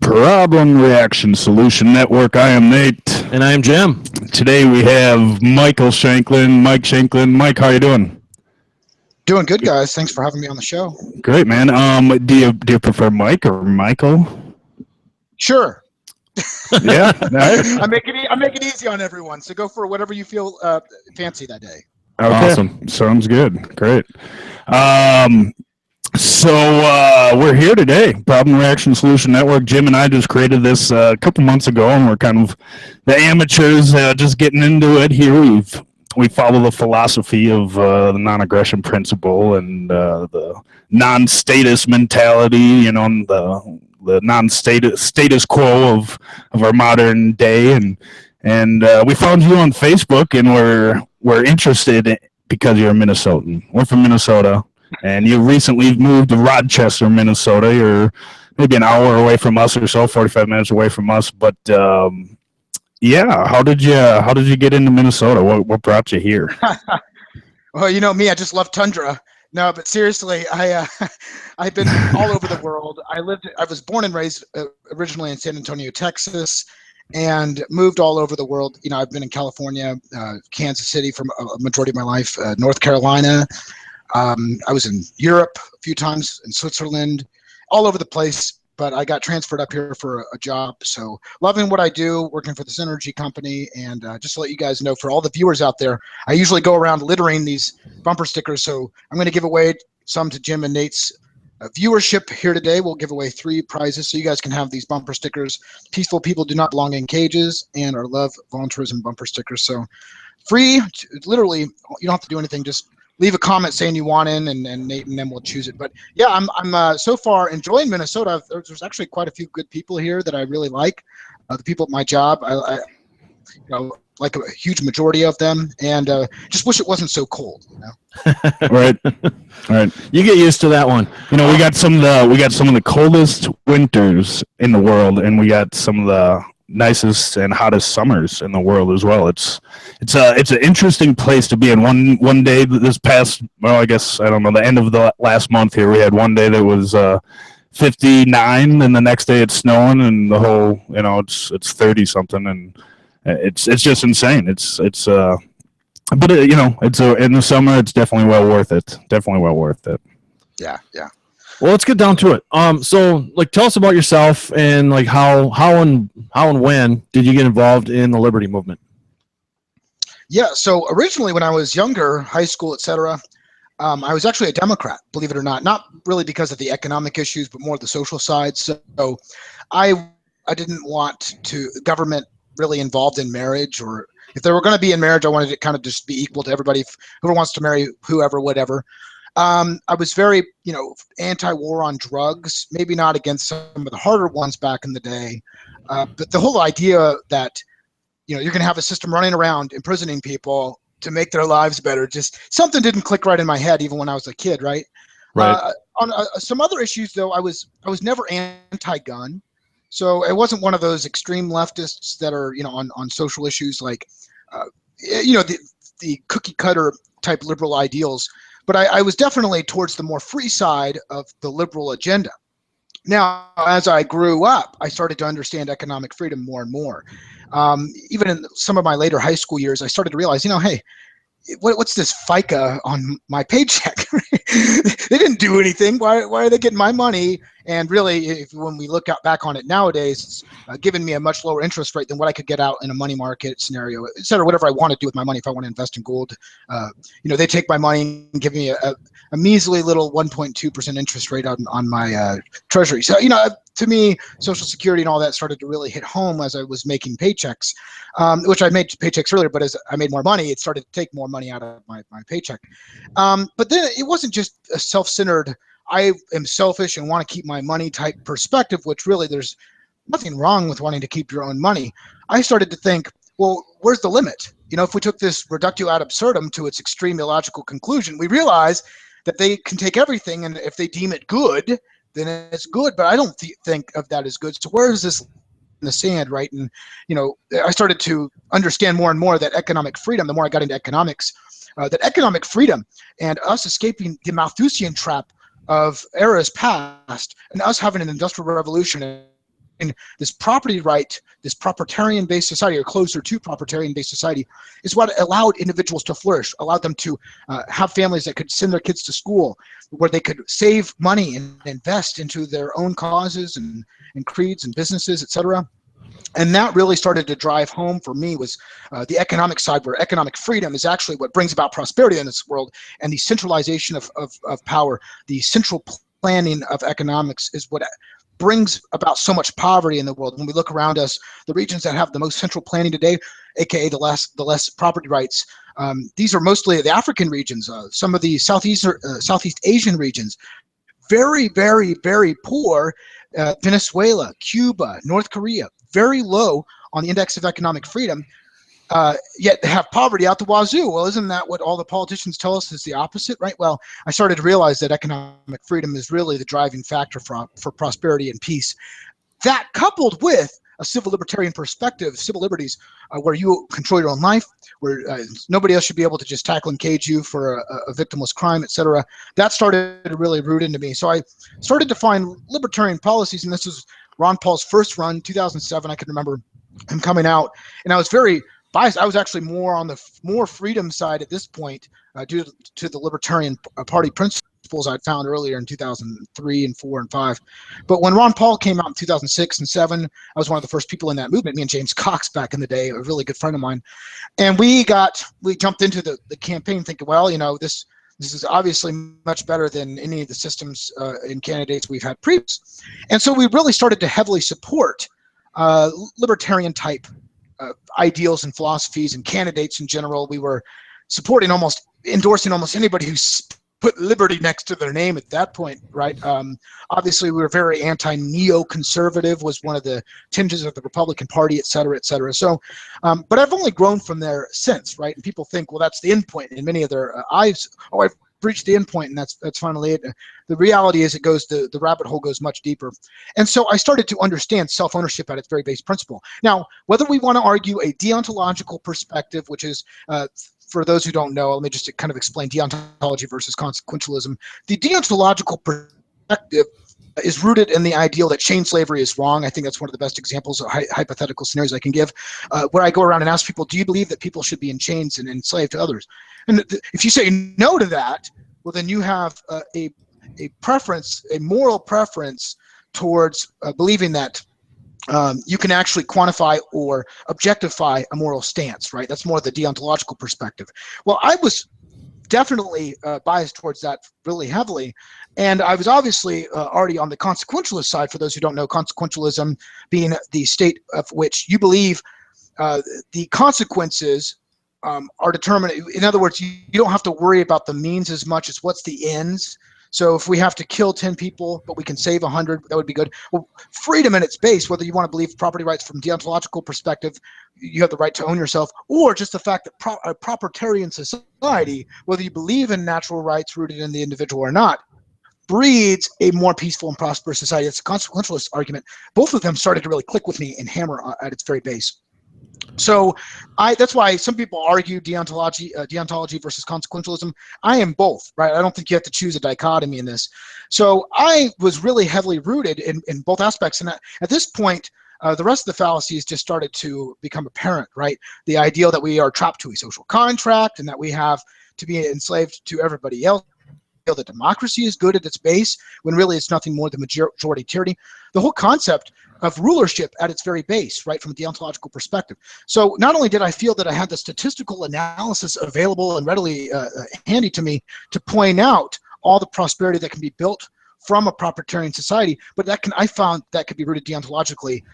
Problem Reaction Solution Network. I am Nate. And I am Jim. Today we have Michael Shanklin. Mike Shanklin. Mike, how you doing? Doing good, guys. Thanks for having me on the show. Great, man. Do you prefer Mike or Michael? Sure. Yeah. All right. I make it easy on everyone. So go for whatever you feel fancy that day. Okay. Awesome. Sounds good. Great. So we're here today, Problem Reaction Solution Network. Jim and I just created this a couple months ago, and we're kind of the amateurs just getting into it here. We follow the philosophy of the non-aggression principle and the non-status mentality, you know, the non-status quo of our modern day. And we found you on Facebook, and we're interested because you're a Minnesotan. We're from Minnesota. And you recently moved to Rochester, Minnesota. You're maybe an hour away from us or so, 45 minutes away from us. But yeah, how did you get into Minnesota? What brought you here? Well, you know me, I just love tundra. No, but seriously, I've been all over the world. I was born and raised originally in San Antonio, Texas, and moved all over the world. You know, I've been in California, Kansas City for a majority of my life, North Carolina. I was in Europe a few times, in Switzerland, all over the place, but I got transferred up here for a job. So loving what I do, working for this energy company. And just to let you guys know, for all the viewers out there, I usually go around littering these bumper stickers. So I'm going to give away some to Jim and Nate's viewership here today. We'll give away 3 prizes so you guys can have these bumper stickers. Peaceful people do not belong in cages, and our love voluntarism bumper stickers. So free, literally, you don't have to do anything. Just leave a comment saying you want in, and Nate and them will choose it. But yeah, I'm so far enjoying Minnesota. There's actually quite a few good people here that I really like. The people at my job, I like a huge majority of them, and just wish it wasn't so cold. You know? Right. You get used to that one. You know, we got some of the coldest winters in the world, and we got some of the nicest and hottest summers in the world as well. It's an interesting place to be in. One day this past, well, I guess, I don't know, the end of the last month here, we had one day that was 59, and the next day it's snowing, and the whole, you know, it's 30 something, and it's just insane. But you know, in the summer, it's definitely well worth it. Yeah. Well, let's get down to it. So like, tell us about yourself and like how and when did you get involved in the Liberty movement? Yeah. So originally, when I was younger, high school, etc., I was actually a Democrat, believe it or not. Not really because of the economic issues, but more the social side. So I didn't want government really involved in marriage, or if they were going to be in marriage, I wanted it kind of just be equal to everybody. Whoever wants to marry whoever, whatever. I was very, anti-war on drugs, maybe not against some of the harder ones back in the day. But the whole idea that, you're going to have a system running around imprisoning people to make their lives better, just something didn't click right in my head, even when I was a kid, right? Right. On some other issues, though, I was never anti-gun. So it wasn't one of those extreme leftists that are, on social issues like, the cookie cutter type liberal ideals. But I was definitely towards the more free side of the liberal agenda. Now, as I grew up, I started to understand economic freedom more and more. Even in some of my later high school years, I started to realize, hey, what's this FICA on my paycheck? They didn't do anything. Why are they getting my money? And really, when we look back on it nowadays, it's given me a much lower interest rate than what I could get out in a money market scenario, et cetera, whatever I want to do with my money. If I want to invest in gold, they take my money and give me a measly little 1.2% interest rate on my treasury. So, to me, Social Security and all that started to really hit home as I was making paychecks, which I made paychecks earlier, but as I made more money, it started to take more money out of my paycheck. But then it wasn't just a self-centered, I am selfish and want to keep my money type perspective, which really there's nothing wrong with wanting to keep your own money. I started to think, well, where's the limit? If we took this reductio ad absurdum to its extreme illogical conclusion, we realize that they can take everything, and if they deem it good, then it's good. But I don't think of that as good. So where is this in the sand, right? And, I started to understand more and more that economic freedom, the more I got into economics, that economic freedom and us escaping the Malthusian trap of eras past and us having an industrial revolution this property right, this propertarian-based society, or closer to propertarian-based society, is what allowed individuals to flourish, allowed them to have families that could send their kids to school, where they could save money and invest into their own causes and creeds and businesses, etc. And that really started to drive home for me was the economic side, where economic freedom is actually what brings about prosperity in this world, and the centralization of power, the central planning of economics is what brings about so much poverty in the world. When we look around us, the regions that have the most central planning today, aka the less property rights, these are mostly the African regions, some of the Southeast Asian regions, very, very, very poor. Venezuela, Cuba, North Korea, very low on the index of economic freedom, yet they have poverty out the wazoo. Well, isn't that what all the politicians tell us is the opposite, right? Well, I started to realize that economic freedom is really the driving factor for prosperity and peace. That, coupled with a civil libertarian perspective, civil liberties, where you control your own life, where nobody else should be able to just tackle and cage you for a victimless crime, etc. That started to really root into me. So I started to find libertarian policies, and this was Ron Paul's first run, 2007. I can remember him coming out, and I was very biased. I was actually more on the more freedom side at this point, due to the Libertarian Party principles I'd found earlier in 2003 and 4 and 5. But when Ron Paul came out in 2006 and 7, I was one of the first people in that movement, me and James Cox back in the day, a really good friend of mine. And we jumped into the campaign thinking, well, you know, this is obviously much better than any of the systems and candidates we've had previous. And so we really started to heavily support libertarian type ideals and philosophies and candidates in general. We were supporting, endorsing almost anybody who's put liberty next to their name at that point, right? Obviously, we were very anti-neoconservative, was one of the tinges of the Republican Party, et cetera, et cetera. So, but I've only grown from there since, right? And people think, well, that's the end point in many of their eyes. Oh, I've reached the end point, and that's finally it. The reality is, the rabbit hole goes much deeper. And so I started to understand self-ownership at its very base principle. Now, whether we want to argue a deontological perspective, which is for those who don't know, let me just kind of explain deontology versus consequentialism. The deontological perspective is rooted in the ideal that chain slavery is wrong. I think that's one of the best examples of hypothetical scenarios I can give, where I go around and ask people, do you believe that people should be in chains and enslaved to others? And if you say no to that, well, then you have a preference, a moral preference towards believing that you can actually quantify or objectify a moral stance, right? That's more the deontological perspective. Well, I was definitely biased towards that really heavily, and I was obviously already on the consequentialist side. For those who don't know, consequentialism being the state of which you believe the consequences are determined. In other words, you don't have to worry about the means as much as what's the ends. So if we have to kill 10 people, but we can save 100, that would be good. Well, freedom in its base, whether you want to believe property rights from deontological perspective, you have the right to own yourself, or just the fact that a propertarian society, whether you believe in natural rights rooted in the individual or not, breeds a more peaceful and prosperous society. It's a consequentialist argument. Both of them started to really click with me and hammer at its very base. So that's why some people argue deontology versus consequentialism. I am both, right? I don't think you have to choose a dichotomy in this. So I was really heavily rooted in both aspects. And at this point, the rest of the fallacies just started to become apparent, right? The ideal that we are trapped to a social contract and that we have to be enslaved to everybody else. That democracy is good at its base, when really it's nothing more than majority tyranny. The whole concept of rulership at its very base, right, from a deontological perspective. So not only did I feel that I had the statistical analysis available and readily handy to me to point out all the prosperity that can be built from a propertarian society, but I found that could be rooted deontologically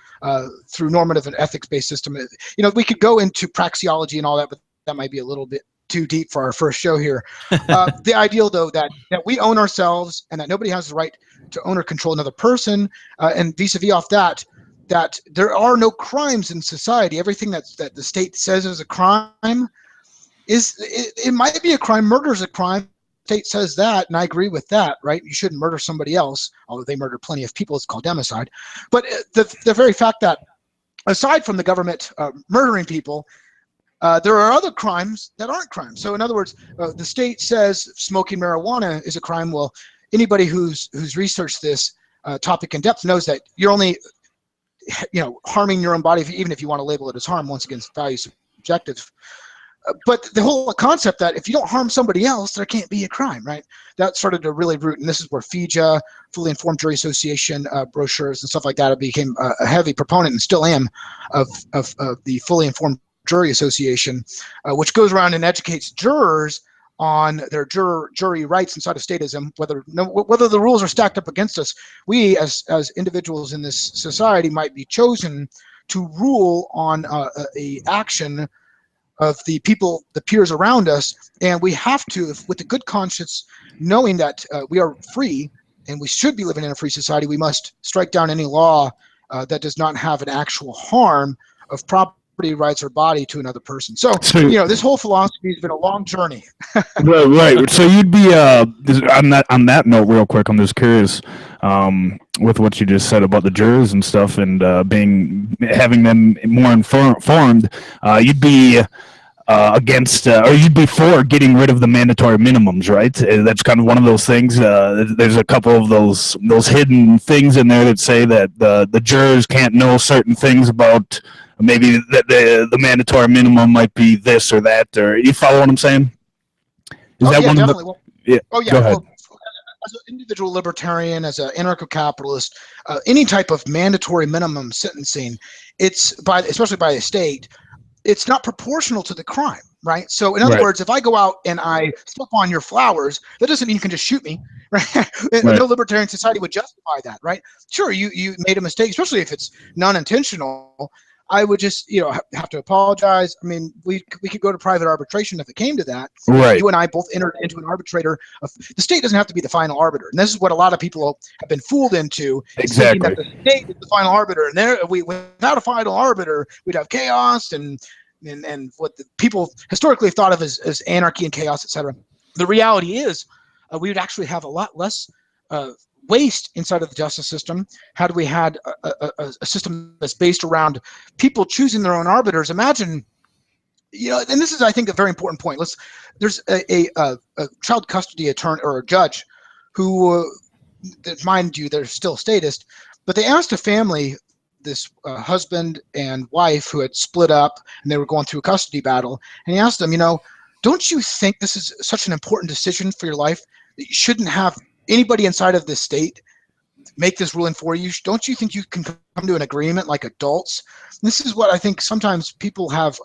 through normative and ethics-based system. You know, we could go into praxeology and all that, but that might be a little bit too deep for our first show here. The ideal, though, that we own ourselves and that nobody has the right to own or control another person, and vis-a-vis off that there are no crimes in society. Everything that the state says is a crime it might be a crime. Murder is a crime. The state says that, and I agree with that, right? You shouldn't murder somebody else, although they murder plenty of people. It's called democide. But the very fact that aside from the government murdering people, there are other crimes that aren't crimes. So in other words, the state says smoking marijuana is a crime. Well, anybody who's researched this topic in depth knows that you're only harming your own body, even if you want to label it as harm. Once again, value subjective. But the whole concept that if you don't harm somebody else, there can't be a crime, right? That started to really root, and this is where FIJA, Fully Informed Jury Association brochures and stuff like that, I became a heavy proponent, and still am, of the Fully Informed Jury Association, which goes around and educates jurors on their jury rights inside of statism, whether the rules are stacked up against us. We, as individuals in this society, might be chosen to rule on a action of the people, the peers around us, and we have to, with a good conscience, knowing that we are free and we should be living in a free society, we must strike down any law that does not have an actual harm of property rights or body to another person. So this whole philosophy has been a long journey. Right. So you'd be on that note, real quick. I'm just curious with what you just said about the jurors and stuff, and having them more informed. You'd be against, or you'd be for getting rid of the mandatory minimums, right? That's kind of one of those things. There's a couple of those hidden things in there that say that the jurors can't know certain things about. Maybe that the mandatory minimum might be this or that, or you follow what I'm saying? Is that one definitely. of the? Yeah. Go ahead. Well, as an individual libertarian, as an anarcho-capitalist, any type of mandatory minimum sentencing, especially by the state, it's not proportional to the crime, right? So, in other words, if I go out and I step on your flowers, that doesn't mean you can just shoot me, right? No libertarian society would justify that, right? Sure, you made a mistake, especially if it's non-intentional. I would just, have to apologize. I mean, we could go to private arbitration if it came to that. Right. You and I both entered into an arbitrator. The state doesn't have to be the final arbiter, and this is what a lot of people have been fooled into. Exactly. Thinking that the state is the final arbiter, and without a final arbiter, we'd have chaos and what the people historically have thought of as anarchy and chaos, etc. The reality is, we would actually have a lot less waste inside of the justice system had we had a system that's based around people choosing their own arbiters. Imagine, and this is, I think, a very important point. There's a child custody attorney or a judge who, mind you, they're still statist, but they asked a family, this husband and wife who had split up and they were going through a custody battle, and he asked them, don't you think this is such an important decision for your life that you shouldn't have anybody inside of the state make this ruling for you? Don't you think you can come to an agreement like adults? And this is what I think sometimes people have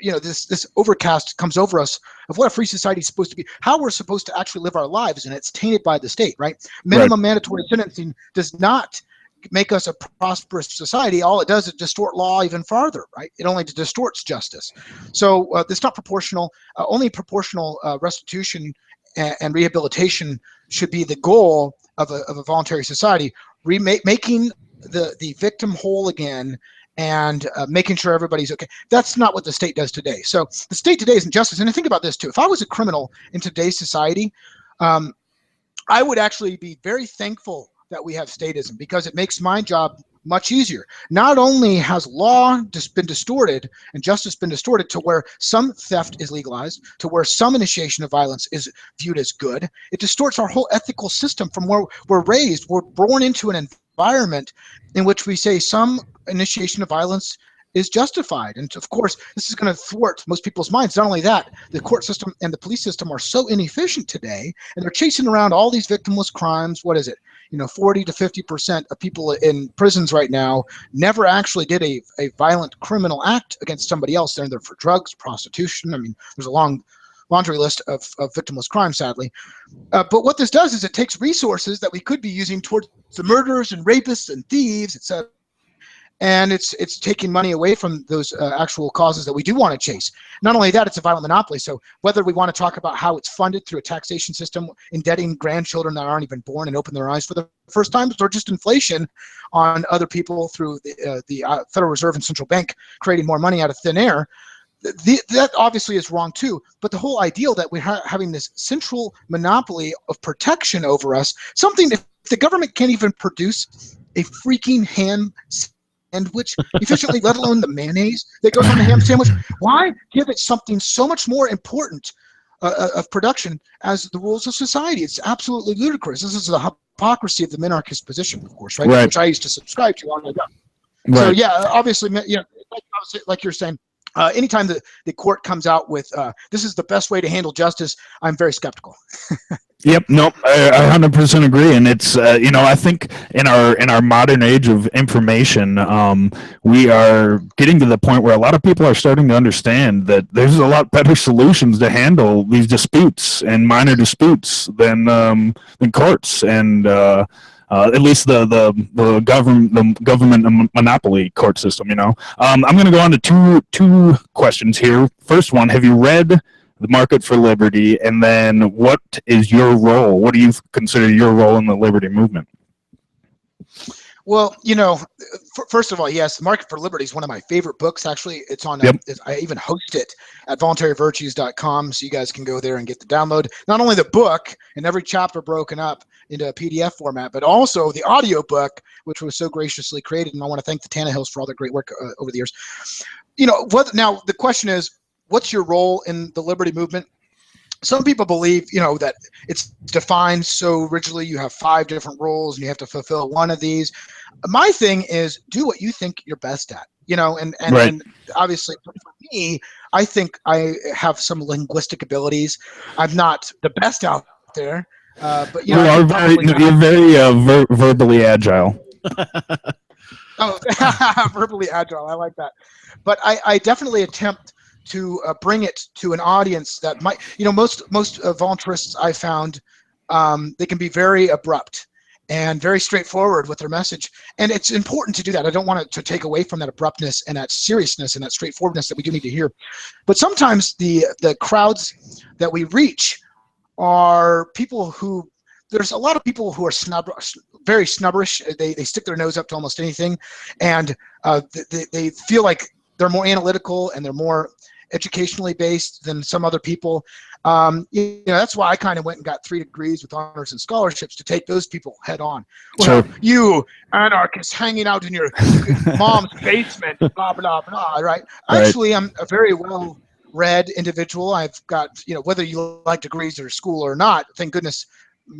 this overcast comes over us of what a free society is supposed to be, how we're supposed to actually live our lives, and it's tainted by the state, right? Minimum mandatory sentencing does not make us a prosperous society. All it does is distort law even farther, right? It only distorts justice. So it's not proportional. Only proportional restitution and rehabilitation should be the goal of a voluntary society, making the victim whole again and making sure everybody's okay. That's not what the state does today. So the state today is injustice. And I think about this too. If I was a criminal in today's society, I would actually be very thankful that we have statism, because it makes my job much easier. Not only has law just been distorted and justice been distorted to where some theft is legalized, to where some initiation of violence is viewed as good, it distorts our whole ethical system from where we're raised. We're born into an environment in which we say some initiation of violence is justified. And of course, this is going to thwart most people's minds. Not only that, the court system and the police system are so inefficient today, and they're chasing around all these victimless crimes. What is it? 40 to 50% of people in prisons right now never actually did a violent criminal act against somebody else. They're in there for drugs, prostitution. I mean, there's a long laundry list of victimless crime, sadly. But what this does is it takes resources that we could be using towards the murderers and rapists and thieves, etc., and it's taking money away from those actual causes that we do want to chase. Not only that, it's a violent monopoly. So whether we want to talk about how it's funded through a taxation system, indebting grandchildren that aren't even born and open their eyes for the first time, or just inflation on other people through the Federal Reserve and Central Bank creating more money out of thin air, that obviously is wrong too. But the whole ideal that we're having this central monopoly of protection over us, something if the government can't even produce a freaking ham sandwich efficiently, let alone the mayonnaise that goes on the ham sandwich, why give it something so much more important of production as the rules of society? It's absolutely ludicrous. This is the hypocrisy of the minarchist position, of course, right? Which I used to subscribe to long ago. So Right. yeah, obviously, like you're saying, anytime the court comes out with this is the best way to handle justice, I'm very skeptical. Yep. Nope. I 100% agree, and it's I think in our modern age of information, we are getting to the point where a lot of people are starting to understand that there's a lot better solutions to handle these disputes and minor disputes than courts and. At least the government monopoly court system, I'm going to go on to two questions here. First one: have you read The Market for Liberty? And then, what is your role? What do you consider your role in the liberty movement? Well, first of all, yes, The Market for Liberty is one of my favorite books. Actually, it's on. Yep. I even host it at voluntaryvirtues.com, so you guys can go there and get the download. Not only the book and every chapter broken up into a PDF format, but also the audio book, which was so graciously created. And I want to thank the Tannehills for all their great work over the years. Now the question is, what's your role in the liberty movement? Some people believe, that it's defined so rigidly. You have 5 different roles and you have to fulfill one of these. My thing is, do what you think you're best at, and Right. and obviously for me, I think I have some linguistic abilities. I'm not the best out there, but You are you're very verbally agile. Oh, verbally agile. I like that. But I definitely attempt to bring it to an audience that might, most voluntarists I found, they can be very abrupt and very straightforward with their message. And it's important to do that. I don't want it to take away from that abruptness and that seriousness and that straightforwardness that we do need to hear. But sometimes the crowds that we reach are people who, there's a lot of people who are very snubberish. They stick their nose up to almost anything, and they feel like they're more analytical and they're more educationally based than some other people. That's why I kind of went and got 3 degrees with honors and scholarships, to take those people head on. Well, Sure. You anarchists hanging out in your mom's basement, blah, blah, blah, right? Right. Actually, I'm a very well-read individual. I've got, whether you like degrees or school or not, thank goodness,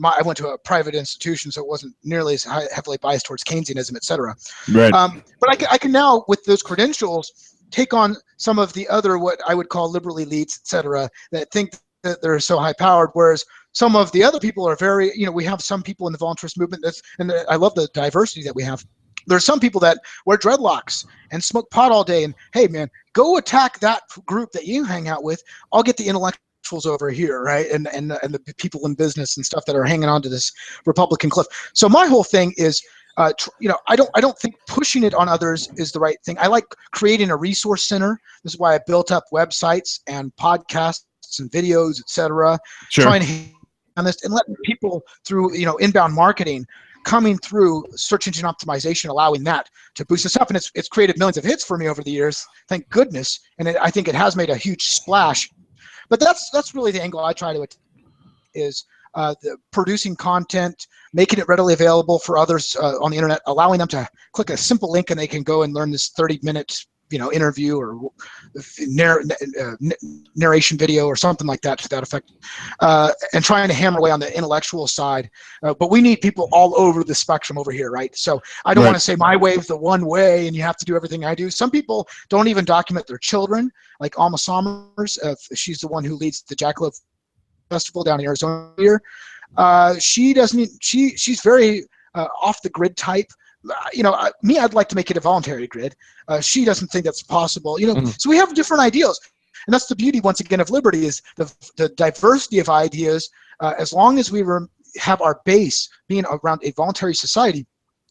I went to a private institution, so it wasn't nearly as heavily biased towards Keynesianism, et cetera. Right. But I can now, with those credentials, take on some of the other, what I would call liberal elites, et cetera, that think that they're so high-powered, whereas some of the other people are very, we have some people in the voluntarist movement, and I love the diversity that we have. There's some people that wear dreadlocks and smoke pot all day, and hey, man, go attack that group that you hang out with. I'll get the intellectuals over here, right? And the people in business and stuff that are hanging on to this Republican cliff. So my whole thing is, I don't think pushing it on others is the right thing. I like creating a resource center. This is why I built up websites and podcasts and videos, etc. Sure. Trying to on this and letting people through, inbound marketing, coming through search engine optimization, allowing that to boost us up. And it's created millions of hits for me over the years, thank goodness. And I think it has made a huge splash. But that's really the angle I try to is producing content, making it readily available for others on the internet, allowing them to click a simple link and they can go and learn this 30-minute interview or narration video or something like that to that effect, and trying to hammer away on the intellectual side. But we need people all over the spectrum over here, right? So I don't want to say my way is the one way and you have to do everything I do. Some people don't even document their children, like Alma Sommers. She's the one who leads the Jackalope Festival down in Arizona here. She doesn't. She's very off the grid type. I'd like to make it a voluntary grid. She doesn't think that's possible. So we have different ideals, and that's the beauty, once again, of liberty is the diversity of ideas. As long as we have our base being around a voluntary society,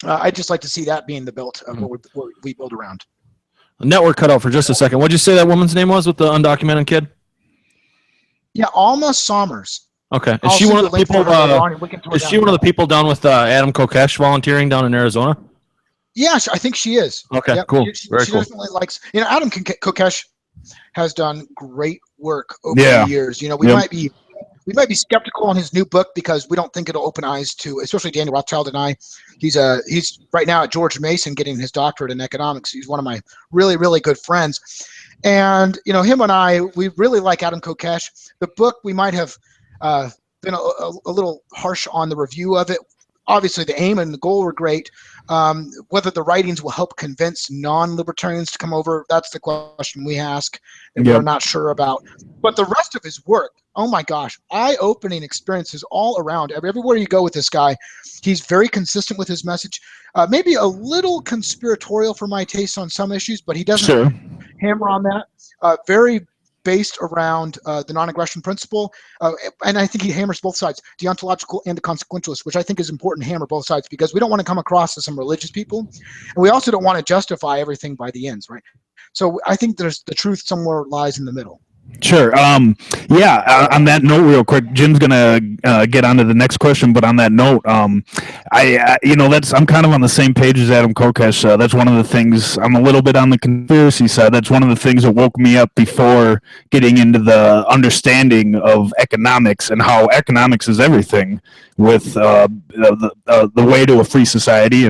I'd just like to see that being the built of what we build around. The network cut out for just a second. What'd you say that woman's name was with the undocumented kid? Yeah, Alma Sommers. Okay. Is she one of the people? Is she one of the people down with Adam Kokesh volunteering down in Arizona? Yeah, I think she is. Okay, yep. Cool. She Very cool. definitely likes. Adam Kokesh has done great work over the years. We might be skeptical on his new book because we don't think it'll open eyes to, especially Daniel Rothschild and I. He's right now at George Mason getting his doctorate in economics. He's one of my really, really good friends. And, him and I, we really like Adam Kokesh. The book, we might have been a little harsh on the review of it. obviously the aim and the goal were great. Whether the writings will help convince non-libertarians to come over, that's the question we ask, and we're not sure about. But the rest of his work, oh my gosh, eye-opening experiences all around. Everywhere you go with this guy, he's very consistent with his message. Maybe a little conspiratorial for my taste on some issues, but he doesn't hammer on that. Very based around the non-aggression principle, and I think he hammers both sides, the ontological and the consequentialist, which I think is important to hammer both sides, because we don't want to come across as some religious people, and we also don't want to justify everything by the ends, right? So I think there's the truth somewhere lies in the middle. Sure. On that note, real quick, Jim's gonna get on to the next question, but on that note, I'm kind of on the same page as Adam Kokesh. That's one of the things. I'm a little bit on the conspiracy side. That's one of the things that woke me up before getting into the understanding of economics and how economics is everything with the way to a free society.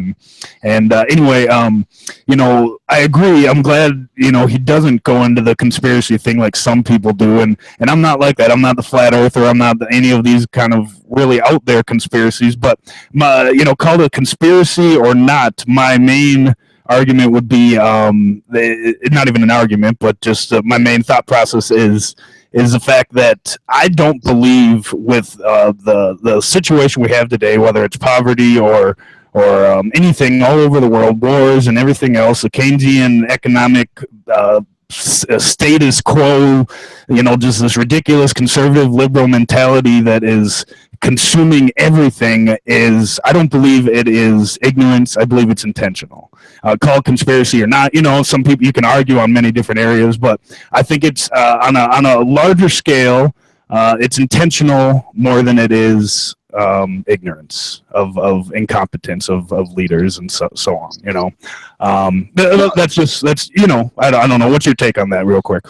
And anyway, I agree. I'm glad he doesn't go into the conspiracy thing like some people do, and I'm not like that. I'm not the flat earther. I'm not any of these kind of really out there conspiracies. But call it a conspiracy or not, my main argument would be not even an argument, but just my main thought process is the fact that I don't believe with the situation we have today, whether it's poverty or anything all over the world, wars and everything else, the Keynesian economic status quo, just this ridiculous conservative liberal mentality that is consuming everything I don't believe it is ignorance. I believe it's intentional. Call it conspiracy or not. Some people, you can argue on many different areas, but I think it's on a larger scale, it's intentional more than it is ignorance of incompetence of leaders and so on. That's I don't know. What's your take on that, real quick?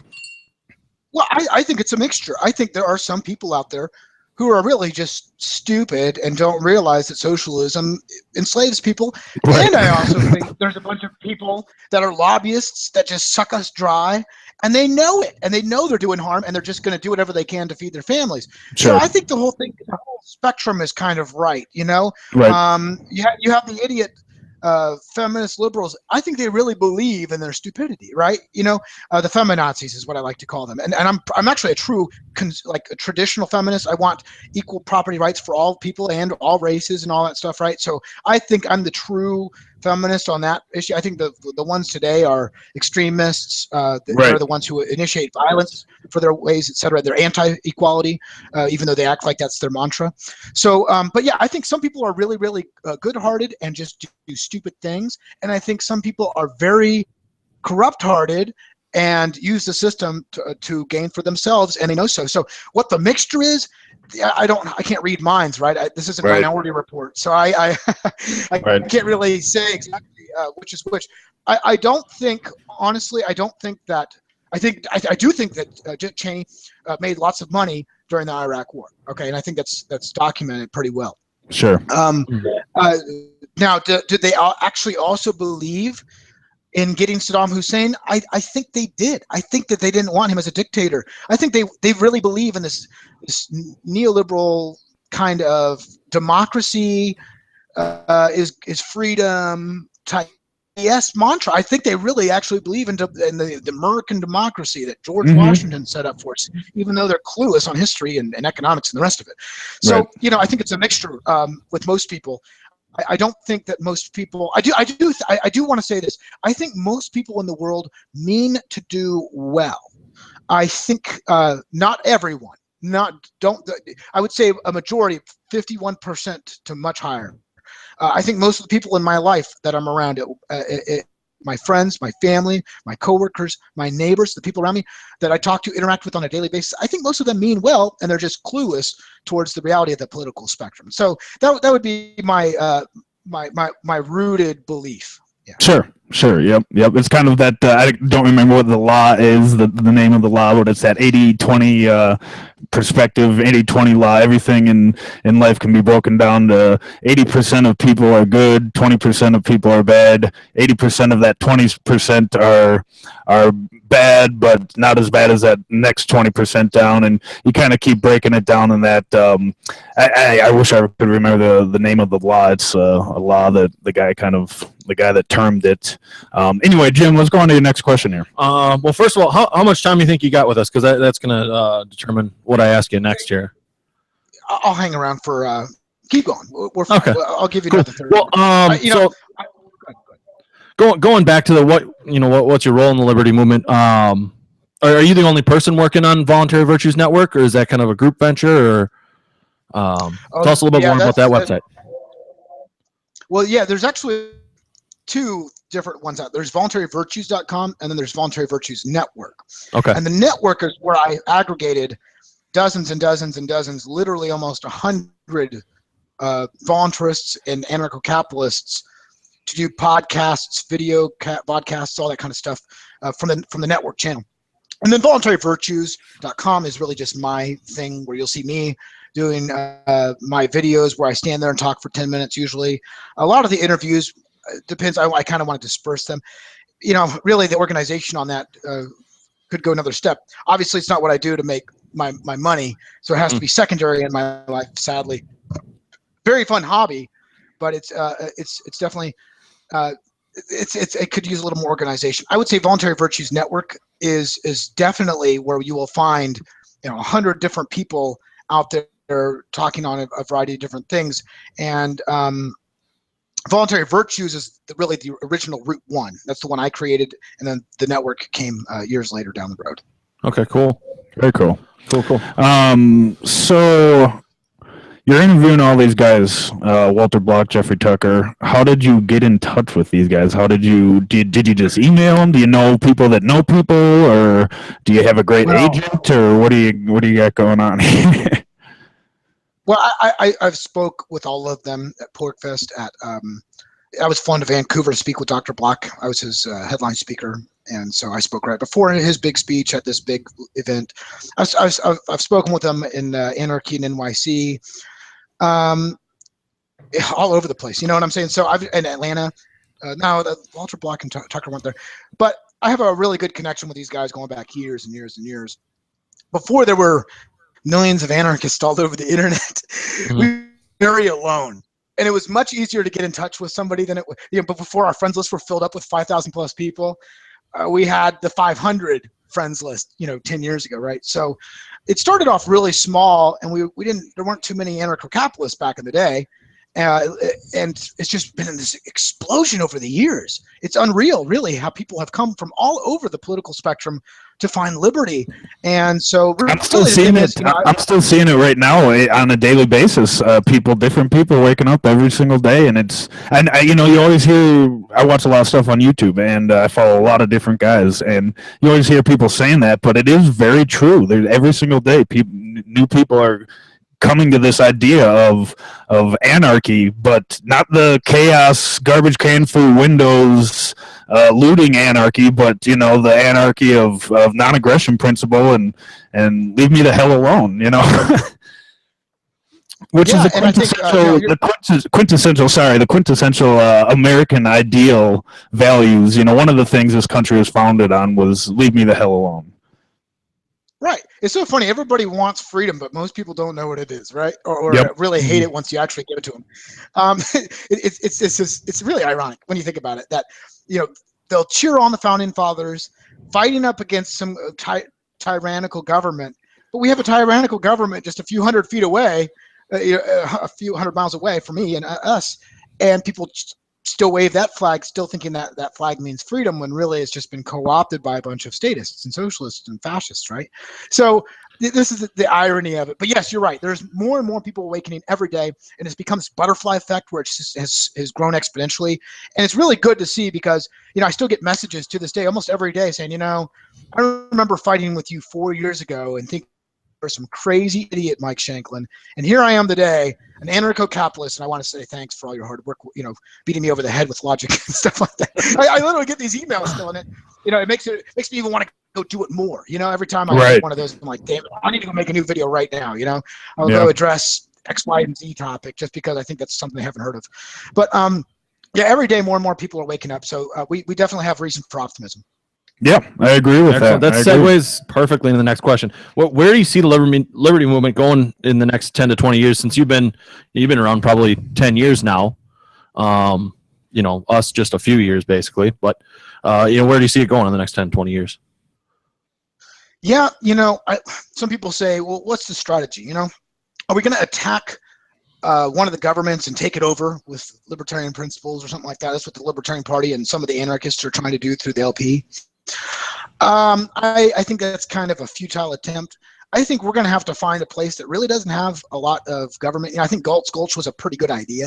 Well, I think it's a mixture. I think there are some people out there who are really just stupid and don't realize that socialism enslaves people. Right. And I also think there's a bunch of people that are lobbyists that just suck us dry, and they know it, and they know they're doing harm, and they're just going to do whatever they can to feed their families. Sure. So I think the whole spectrum is kind of right. Right. You have the idiot feminist liberals. I think they really believe in their stupidity, right? The feminazis is what I like to call them. And I'm actually a true a traditional feminist. I want equal property rights for all people and all races and all that stuff, right? So I think I'm the true feminist on that issue. I think the ones today are extremists. They're the ones who initiate violence for their ways, etc. They're anti-equality, even though they act like that's their mantra. So, but yeah, I think some people are really, really good-hearted and just do stupid things, and I think some people are very corrupt-hearted and use the system to gain for themselves, and they know so. So, what the mixture is, I can't read minds, right? This isn't Minority Report, so I can't really say exactly which is which. I don't think, honestly, I do think that Dick Cheney made lots of money during the Iraq War. Okay, and I think that's documented pretty well. Sure. Now, did they actually also believe in getting Saddam Hussein? I think they did. I think that they didn't want him as a dictator. I think they really believe in this neoliberal kind of democracy is freedom type mantra. I think they really actually believe in the American democracy that George Washington set up for us, even though they're clueless on history and economics and the rest of it. So, I think it's a mixture with most people. I don't think that most people. I do want to say this. I think most people in the world mean to do well. I think not everyone. I would say a majority, 51% to much higher. I think most of the people in my life that I'm around, my friends, my family, my coworkers, my neighbors, the people around me that I talk to, interact with on a daily basis, I think most of them mean well, and they're just clueless towards the reality of the political spectrum. So that would be my rooted belief. Yeah. Sure. Sure. Yep. Yep. It's kind of that. I don't remember what the law is, the name of the law, but it's that 80-20 perspective, 80-20 law. Everything in life can be broken down to 80% of people are good, 20% of people are bad. 80% of that 20% are bad, but not as bad as that next 20% down. And you kind of keep breaking it down in that. I wish I could remember the name of the law. It's a law that the guy that termed it. Anyway, Jim, let's go on to your next question here. Well, first of all, how much time do you think you got with us? Because that's going to determine what I ask you next year. I'll hang around for. Keep going. We're fine. Okay. I'll give you Cool. another 30. Well, going back to what's your role in the Liberty Movement? Are you the only person working on Voluntary Virtues Network, or is that kind of a group venture? Or tell us a little bit more about that website. Well, yeah, there's actually two different ones out. There's voluntaryvirtues.com, and then there's Voluntary Virtues Network. Okay. And the network is where I aggregated dozens and dozens and dozens, literally almost 100 voluntarists and anarcho-capitalists to do podcasts, podcasts, all that kind of stuff from the network channel. And then voluntaryvirtues.com is really just my thing, where you'll see me doing my videos where I stand there and talk for 10 minutes usually. A lot of the interviews depends. I kind of want to disperse them. Really the organization on that could go another step. Obviously, it's not what I do to make my money, so it has to be secondary in my life, sadly. Very fun hobby, but it's definitely it could use a little more organization. I would say Voluntary Virtues Network is definitely where you will find 100 different people out there talking on a variety of different things. And Voluntary Virtues is really the original Route 1. That's the one I created, and then the network came years later down the road. Okay, cool. Very cool. Cool. So you're interviewing all these guys, Walter Block, Jeffrey Tucker. How did you get in touch with these guys? Did you just email them? Do you know people that know people, or do you have a great agent, or what do you got going on? Well, I've spoke with all of them at PorkFest. I was flown to Vancouver to speak with Dr. Block. I was his headline speaker, and so I spoke right before his big speech at this big event. I've spoken with them in Anarchy and NYC, all over the place. You know what I'm saying? So I've in Atlanta. Now Walter Block and Tucker went there, but I have a really good connection with these guys going back years and years and years. Before there were millions of anarchists all over the internet, Mm-hmm. we were very alone. And it was much easier to get in touch with somebody than it was. But before our friends lists were filled up with 5,000 plus people, we had the 500 friends list, 10 years ago, right? So it started off really small, and there weren't too many anarcho-capitalists back in the day. And it's just been this explosion over the years. It's unreal, really, how people have come from all over the political spectrum to find liberty. And so I'm still seeing it. I'm still seeing it right now on a daily basis. Different people waking up every single day, and you always hear. I watch a lot of stuff on YouTube, and I follow a lot of different guys, and you always hear people saying that, but it is very true. Every single day, new people are coming to this idea of anarchy, but not the chaos, garbage can through windows, looting anarchy, but the anarchy of non-aggression principle and leave me the hell alone, which is the quintessential American ideal values. One of the things this country was founded on was leave me the hell alone. Right. It's so funny. Everybody wants freedom, but most people don't know what it is, right? Or really hate it once you actually give it to them. It's really ironic when you think about it that, they'll cheer on the founding fathers fighting up against some tyrannical government, but we have a tyrannical government just a few hundred feet away, a few hundred miles away from me and us, and people still wave that flag, still thinking that flag means freedom, when really it's just been co-opted by a bunch of statists and socialists and fascists, right? So this is the irony of it. But yes, you're right. There's more and more people awakening every day, and it's become this butterfly effect where it just has grown exponentially. And it's really good to see because, I still get messages to this day, almost every day, saying, I remember fighting with you 4 years ago and thinking some crazy idiot, Mike Shanklin. And here I am today, an anarcho-capitalist, and I want to say thanks for all your hard work, beating me over the head with logic and stuff like that. I literally get these emails still, and it makes me even want to go do it more. Every time I get one of those, I'm like, damn it, I need to go make a new video right now. I'll go address X, Y, and Z topic just because I think that's something I haven't heard of. But every day more and more people are waking up, so we definitely have reason for optimism. Yeah, I agree with that. That segues perfectly into the next question. Where do you see the liberty movement going in the next 10 to 20 years? Since you've been around probably 10 years now, us just a few years basically. But where do you see it going in the next 10, 20 years? Yeah, some people say, well, what's the strategy? Are we going to attack one of the governments and take it over with libertarian principles or something like that? That's what the Libertarian Party and some of the anarchists are trying to do through the LP. I think that's kind of a futile attempt. I think we're going to have to find a place that really doesn't have a lot of government. I think Galt's Gulch was a pretty good idea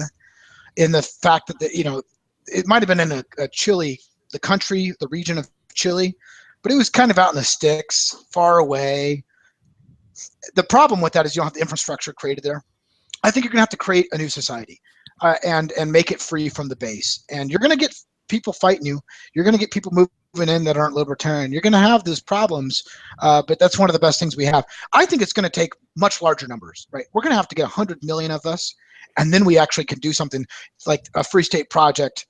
in the fact that, it might have been in a Chile, the country, the region of Chile, but it was kind of out in the sticks, far away. The problem with that is you don't have the infrastructure created there. I think you're going to have to create a new society and make it free from the base. And you're going to get people fighting you. You're going to get people moving in that aren't libertarian. You're going to have those problems, but that's one of the best things we have. I think it's going to take much larger numbers, right? We're going to have to get 100 million of us, and then we actually can do something like a free state project,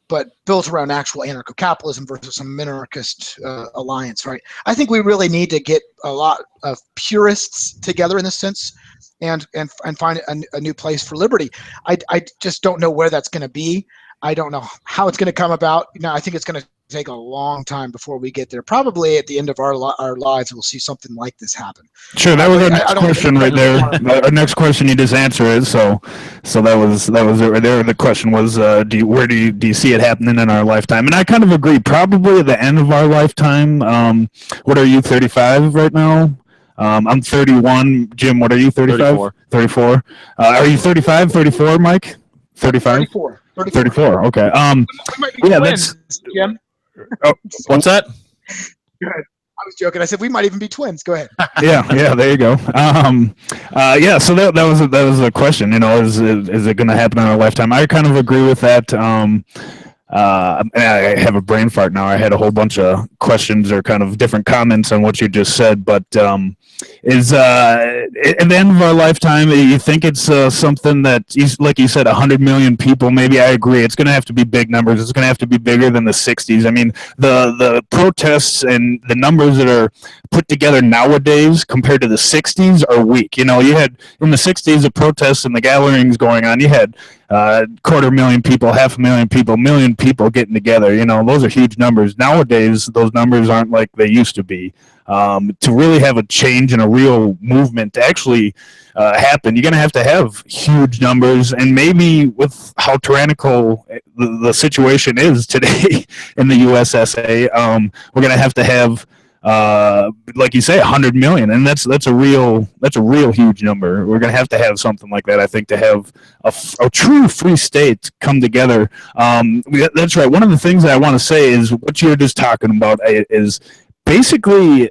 but built around actual anarcho-capitalism versus some minarchist alliance, right? I think we really need to get a lot of purists together in this sense and find a new place for liberty. I just don't know where that's going to be. I don't know how it's going to come about. I think it's going to take a long time before we get there. Probably at the end of our lives, we'll see something like this happen. Sure, that was our next question right there. Our next question you just answered. So that was it right there. The question was, do you see it happening in our lifetime? And I kind of agree. Probably at the end of our lifetime. What are you, 35 right now? I'm 31. Jim, what are you, 35? 34. Are you 35, 34, Mike? 35? 34. Okay. Twins, Jim. Oh, what's that? Go ahead. I was joking. I said we might even be twins. Go ahead. Yeah. There you go. So that was a question. Is it going to happen in our lifetime? I kind of agree with that. I have a brain fart now. I had a whole bunch of questions or kind of different comments on what you just said, but is at the end of our lifetime, you think it's something that, like you said, 100 million people? Maybe. I agree. It's going to have to be big numbers. It's going to have to be bigger than the 60s. I mean, the protests and the numbers that are put together nowadays compared to the 60s are weak. You had in the 60s the protests and the gatherings going on. You had 250,000 people, 500,000 people, 1 million people getting together. Those are huge numbers. Nowadays, those numbers aren't like they used to be. To really have a change and a real movement to actually happen, you're going to have huge numbers. And maybe with how tyrannical the situation is today in the USSA, we're going to have like you say, 100 million, and that's a real huge number. We're going to have something like that, I think, to have a true free state come together. That's right. One of the things that I want to say is what you're just talking about is basically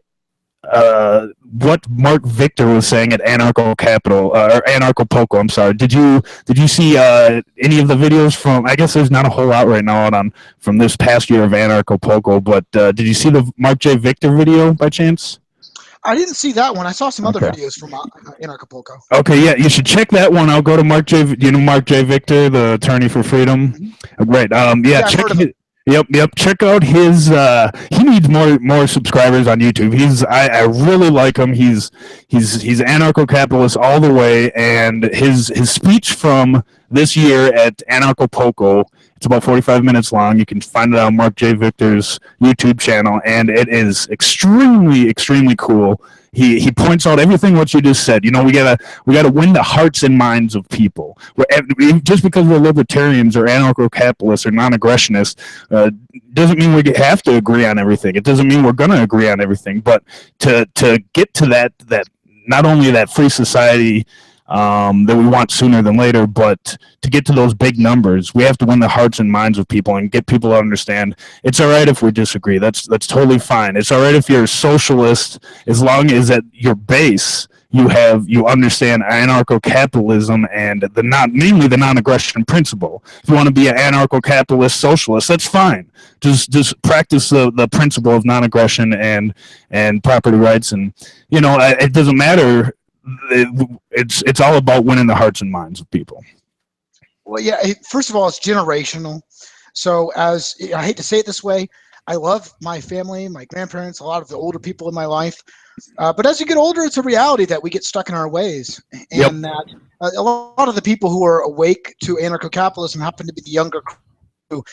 what Mark Victor was saying at Anarcho Capital or Anarcho Poco. I'm sorry. Did you see any of the videos from? I guess there's not a whole lot right now from this past year of Anarcho Poco, but did you see the Mark J. Victor video by chance? I didn't see that one. I saw some other videos from Anarcho Poco. Okay, yeah, you should check that one. I'll go to Mark J. Mark J. Victor, the attorney for freedom. Mm-hmm. Right. Check. Yep. Check out his. He needs more subscribers on YouTube. I really like him. He's anarcho-capitalist all the way, and his speech from this year at Anarcho Poco. It's about 45 minutes long. You can find it on Mark J. Victor's YouTube channel, and it is extremely, extremely cool. He points out everything what you just said. We gotta win the hearts and minds of people. Just because we're libertarians or anarcho-capitalists or non-aggressionists doesn't mean we have to agree on everything. It doesn't mean we're gonna agree on everything. But to get to that not only that free society that we want sooner than later, but to get to those big numbers, we have to win the hearts and minds of people and get people to understand it's all right if we disagree. That's totally fine. It's all right if you're a socialist as long as at your base you understand anarcho-capitalism and mainly the non-aggression principle. If you want to be an anarcho-capitalist socialist, that's fine. Just practice the principle of non-aggression and property rights, and it doesn't matter. It's all about winning the hearts and minds of people. Well, yeah. First of all, it's generational. So, as I hate to say it this way, I love my family, my grandparents, a lot of the older people in my life. But as you get older, it's a reality that we get stuck in our ways, and that a lot of the people who are awake to anarcho-capitalism happen to be the younger crew who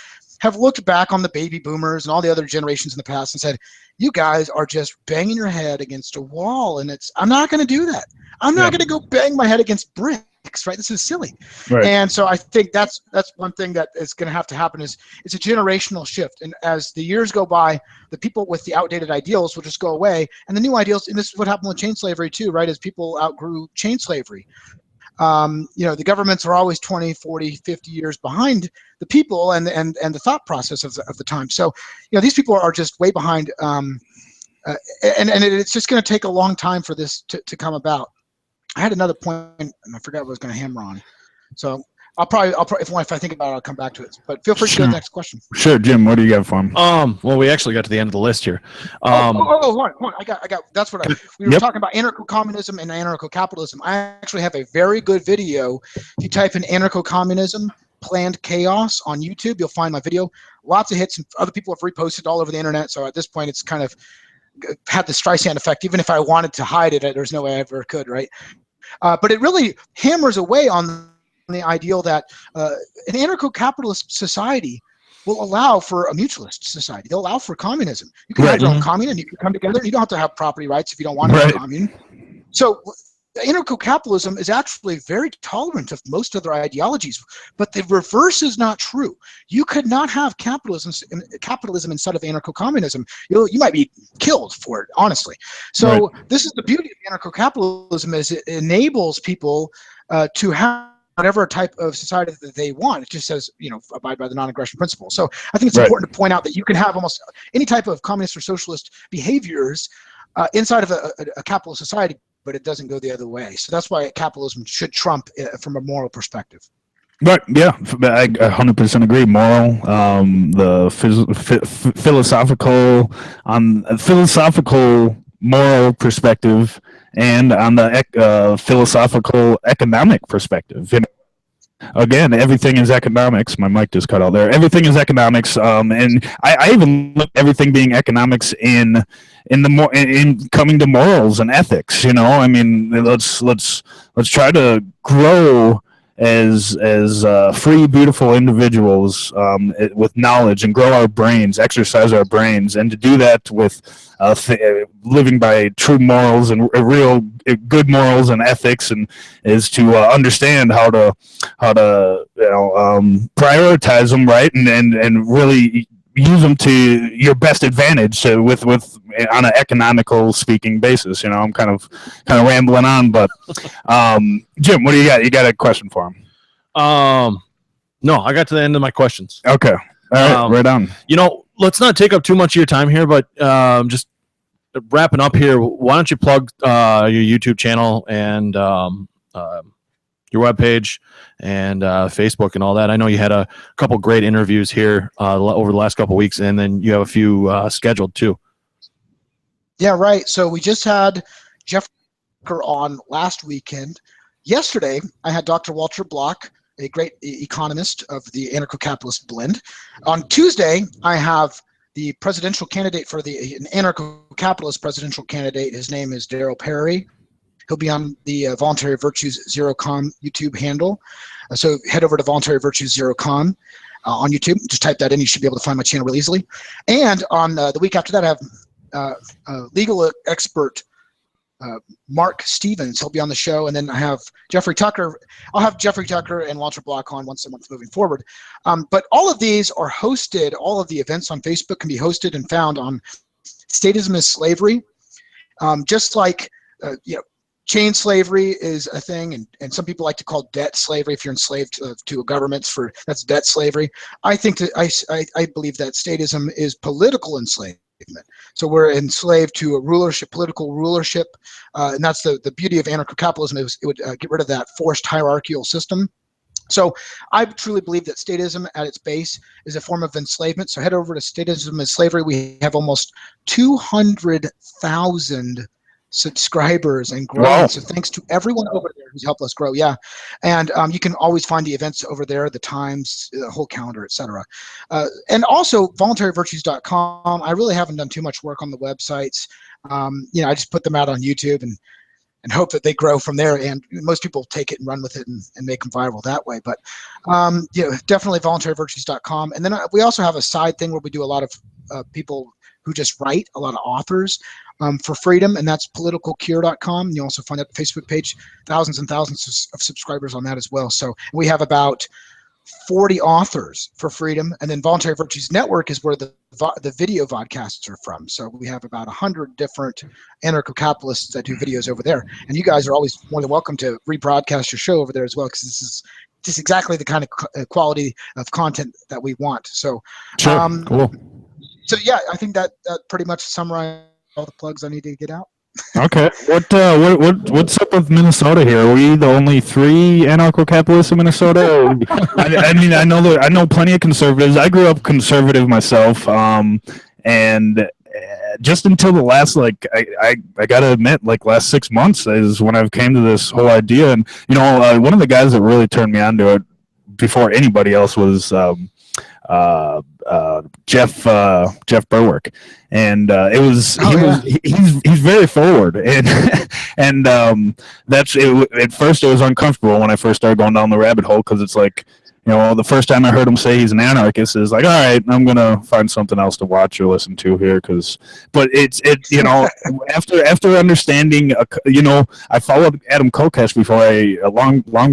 have looked back on the baby boomers and all the other generations in the past and said, "You guys are just banging your head against a wall," and I'm not going to do that. I'm not going to go bang my head against bricks. Right? This is silly. Right. And so I think that's one thing that is going to have to happen is it's a generational shift. And as the years go by, the people with the outdated ideals will just go away, and the new ideals. And this is what happened with chain slavery too, right? As people outgrew chain slavery. The governments are always 20, 40, 50 years behind the people and the thought process of the time. So, these people are just way behind, and it's just going to take a long time for this to come about. I had another point, and I forgot what I was going to hammer on. So I'll probably if I think about it, I'll come back to it. But feel free to go to the next question. Sure, Jim. What do you got for him? Well, we actually got to the end of the list here. Hold on. I got. That's what we were talking about: anarcho-communism and anarcho-capitalism. I actually have a very good video. If you type in anarcho-communism, planned chaos on YouTube, you'll find my video. Lots of hits, and other people have reposted all over the internet. So at this point, it's kind of had the Streisand effect. Even if I wanted to hide it, there's no way I ever could, right? But it really hammers away on the ideal that an anarcho-capitalist society will allow for a mutualist society. They'll allow for communism. You can have your own commune, and you can come together. You don't have to have property rights if you don't want to have a commune. So anarcho-capitalism is actually very tolerant of most other ideologies, but the reverse is not true. You could not have capitalism inside of anarcho-communism. You might be killed for it, honestly. So this is the beauty of anarcho-capitalism, is it enables people to have whatever type of society that they want. It just says, abide by the non-aggression principle. So I think it's important to point out that you can have almost any type of communist or socialist behaviors inside of a capitalist society, but it doesn't go the other way. So that's why capitalism should trump from a moral perspective. Right. Yeah, I 100% agree. Moral, the philosophical moral perspective, and on the philosophical economic perspective. Again, everything is economics. My mic just cut out there. Everything is economics, and I even look at everything being economics in coming to morals and ethics. I mean, let's try to grow as free, beautiful individuals with knowledge, and grow our brains, exercise our brains, and to do that with living by true morals and real good morals and ethics, and is to understand how to prioritize them, right, and really use them to your best advantage with on an economical speaking basis. I'm kind of rambling on, but Jim, what do you got? You got a question for him? No, I got to the end of my questions. Okay. All right, right on. Let's not take up too much of your time here, but just wrapping up here, why don't you plug your YouTube channel and your webpage and Facebook and all that. I know you had a couple great interviews here over the last couple of weeks, and then you have a few scheduled too. Yeah, right. So we just had Jeff on last weekend. Yesterday, I had Dr. Walter Block, a great economist of the anarcho-capitalist blend. On Tuesday, I have the presidential candidate for an anarcho-capitalist presidential candidate. His name is Daryl Perry. He'll be on the Voluntary Virtues ZeroCon YouTube handle. So head over to Voluntary Virtues ZeroCon on YouTube. Just type that in. You should be able to find my channel real easily. And on the week after that, I have legal expert Mark Stevens. He'll be on the show. And then I have Jeffrey Tucker. I'll have Jeffrey Tucker and Walter Block on once a month moving forward. But all of these are hosted. All of the events on Facebook can be hosted and found on Statism is Slavery. Just like, chain slavery is a thing, and some people like to call debt slavery. If you're enslaved to a government, that's debt slavery. I think that I believe that statism is political enslavement. So we're enslaved to a rulership, political rulership, and that's the beauty of anarcho-capitalism. It would get rid of that forced hierarchical system. So I truly believe that statism at its base is a form of enslavement. So head over to Statism and Slavery. We have almost 200,000 subscribers and growing. Wow. So thanks to everyone over there who's helped us grow. Yeah. And you can always find the events over there, the times, the whole calendar, etc. And also voluntaryvirtues.com. I really haven't done too much work on the websites. I just put them out on YouTube and hope that they grow from there. And most people take it and run with it and make them viral that way. But definitely voluntaryvirtues.com. And then we also have a side thing where we do a lot of people who just write, a lot of authors for freedom, and that's politicalcure.com. You also find that Facebook page, thousands and thousands of subscribers on that as well. So we have about 40 authors for freedom, and then Voluntary Virtues Network is where the video vodcasts are from. So we have about 100 different anarcho-capitalists that do videos over there, and you guys are always more than welcome to rebroadcast your show over there as well, because this is just exactly the kind of quality of content that we want. So Sure. Cool. So yeah, I think that pretty much summarizes all the plugs I need to get out. Okay. What's up with Minnesota here? Are we the only 3 anarcho-capitalists in Minnesota? I mean, I know plenty of conservatives. I grew up conservative myself, and just until the last, I gotta admit, last 6 months is when I've came to this whole idea. And one of the guys that really turned me on to it before anybody else was Jeff Berwick, and he's very forward, and that's it. At first, it was uncomfortable when I first started going down the rabbit hole, because it's like, the first time I heard him say he's an anarchist is like, all right, I'm gonna find something else to watch or listen to here, but after understanding, I followed Adam Kokesh long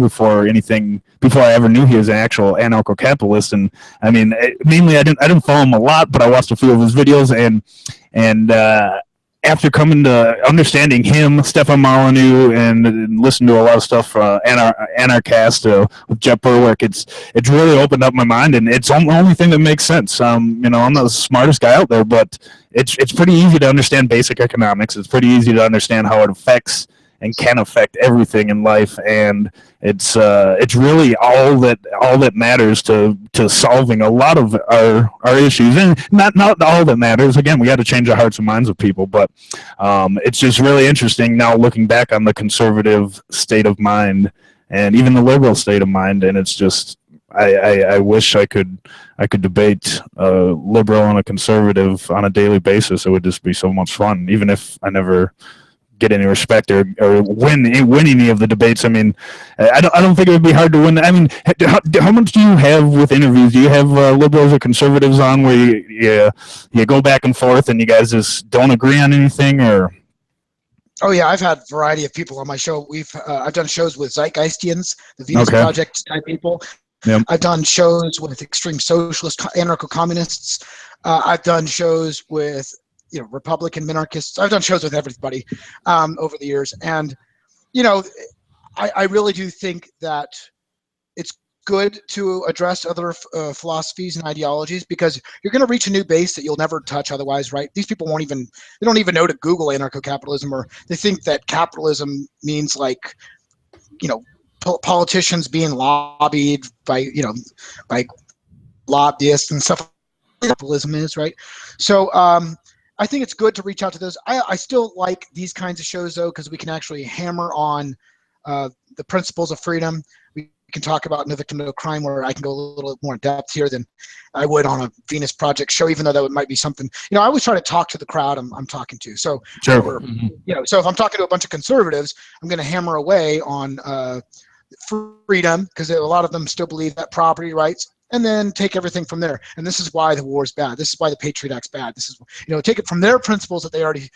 before I ever knew he was an actual anarcho-capitalist, and I mean, mainly I didn't follow him a lot, but I watched a few of his videos, and after coming to understanding him, Stefan Molyneux, and listen to a lot of stuff, Anarchast with Jeff Berwick, it's really opened up my mind, and it's the only thing that makes sense. I'm not the smartest guy out there, but it's pretty easy to understand basic economics. It's pretty easy to understand how it affects and can affect everything in life, and it's really all that matters to solving a lot of our issues, and not all that matters. Again, we got to change the hearts and minds of people, but it's just really interesting now looking back on the conservative state of mind and even the liberal state of mind, and it's just I wish I could debate a liberal and a conservative on a daily basis. It would just be so much fun, even if I never get any respect or win any of the debates. I mean, I don't think it would be hard to win. I mean, how much do you have with interviews? Do you have liberals or conservatives on where you go back and forth and you guys just don't agree on anything? Or Oh yeah, I've had a variety of people on my show. I've done shows with Zeitgeistians, the Venus Project type people. Yep. I've done shows with extreme socialist, anarcho-communists. I've done shows with Republican minarchists. I've done shows with everybody over the years, and I really do think that it's good to address other philosophies and ideologies, because you're going to reach a new base that you'll never touch otherwise, right? These people don't even know to Google anarcho-capitalism, or they think that capitalism means politicians being lobbied by lobbyists and stuff. Capitalism is, right? So I think it's good to reach out to those. I still like these kinds of shows, though, because we can actually hammer on the principles of freedom. We can talk about No Victim, No Crime, where I can go a little more in depth here than I would on a Venus Project show, even though that might be something. I always try to talk to the crowd I'm talking to. So, sure. So if I'm talking to a bunch of conservatives, I'm going to hammer away on freedom, because a lot of them still believe that property rights, and then take everything from there. And this is why the war is bad. This is why the Patriot Act's bad. This is, take it from their principles that they already,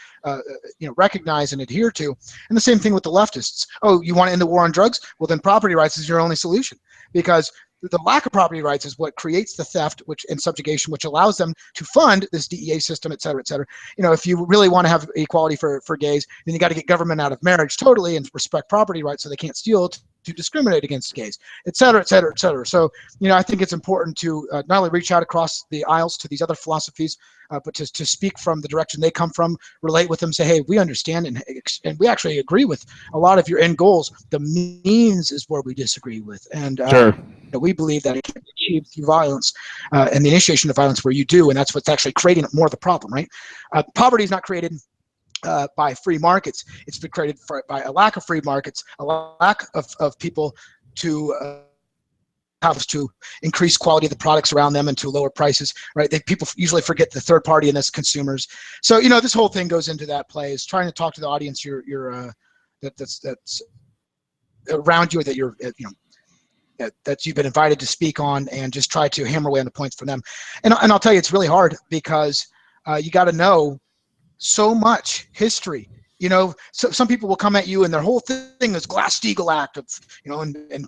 recognize and adhere to. And the same thing with the leftists. Oh, you want to end the war on drugs? Well, then property rights is your only solution, because the lack of property rights is what creates the theft and subjugation, which allows them to fund this DEA system, et cetera, et cetera. If you really want to have equality for gays, then you got to get government out of marriage totally and respect property rights so they can't steal to discriminate against gays, et cetera, et cetera, et cetera. So, I think it's important to not only reach out across the aisles to these other philosophies, but to speak from the direction they come from, relate with them, say, hey, we understand and we actually agree with a lot of your end goals. The means is where we disagree with. And Sure. We believe that it can be achieved through violence and the initiation of violence where you do, and that's what's actually creating more of the problem, right? Poverty is not created by free markets. It's been created by a lack of free markets, a lack of people to have to increase quality of the products around them and to lower prices, right? People usually forget the third party and that's consumers. So, this whole thing goes into that play, is trying to talk to the audience that's around you, that you're, that you've been invited to speak on, and just try to hammer away on the points for them. And I'll tell you, it's really hard because you got to know so much history. So some people will come at you and their whole thing is Glass-Steagall Act of, in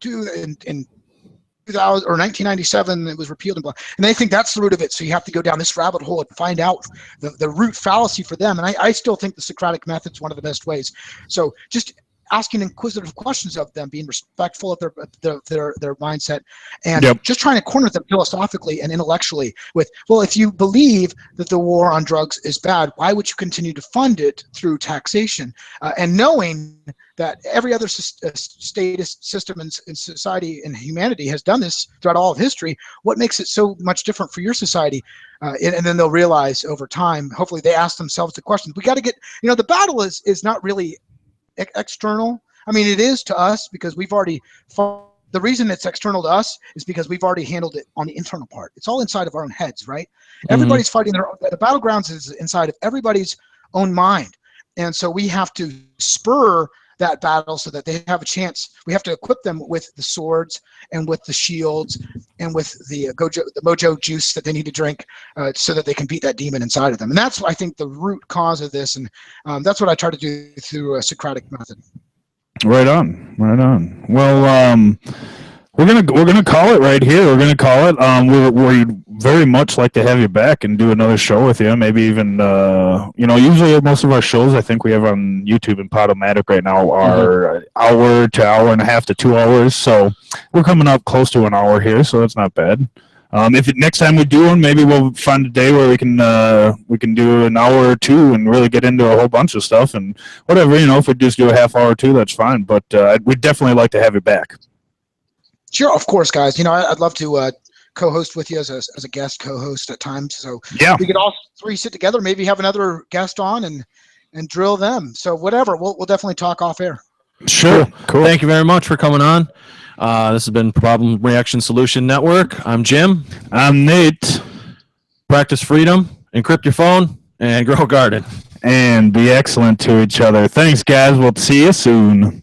2000 or 1997 it was repealed and blah, and they think that's the root of it. So you have to go down this rabbit hole and find out the root fallacy for them. And I still think the Socratic method is one of the best ways. So just asking inquisitive questions of them, being respectful of their mindset, and just trying to corner them philosophically and intellectually with, well, if you believe that the war on drugs is bad, why would you continue to fund it through taxation? And knowing that every other statist system in society and humanity has done this throughout all of history, what makes it so much different for your society? And then they'll realize over time, hopefully they ask themselves the questions. We got to get, the battle is not really external. I mean, it is to us because we've already fought. The reason it's external to us is because we've already handled it on the internal part. It's all inside of our own heads, right? Mm-hmm. Everybody's fighting the battlegrounds is inside of everybody's own mind. And so we have to spur that battle so that they have a chance. We have to equip them with the swords and with the shields and with the mojo juice that they need to drink so that they can beat that demon inside of them. And that's, I think, the root cause of this. And that's what I try to do through a Socratic method. Right on. Well, we're gonna call it right here. We're gonna call it. We'd very much like to have you back and do another show with you. Maybe even usually most of our shows I think we have on YouTube and Podomatic right now are hour to hour and a half to 2 hours. So we're coming up close to an hour here, so that's not bad. If next time we do one, maybe we'll find a day where we can do an hour or two and really get into a whole bunch of stuff and whatever. If we just do a half hour or two, that's fine. But we'd definitely like to have you back. Sure, of course, guys. I'd love to co-host with you as a guest co-host at times. So we could all three sit together, maybe have another guest on and drill them. So whatever, we'll definitely talk off air. Sure, cool. Thank you very much for coming on. This has been Problem Reaction Solution Network. I'm Jim. I'm Nate. Practice freedom, encrypt your phone, and grow a garden. And be excellent to each other. Thanks, guys. We'll see you soon.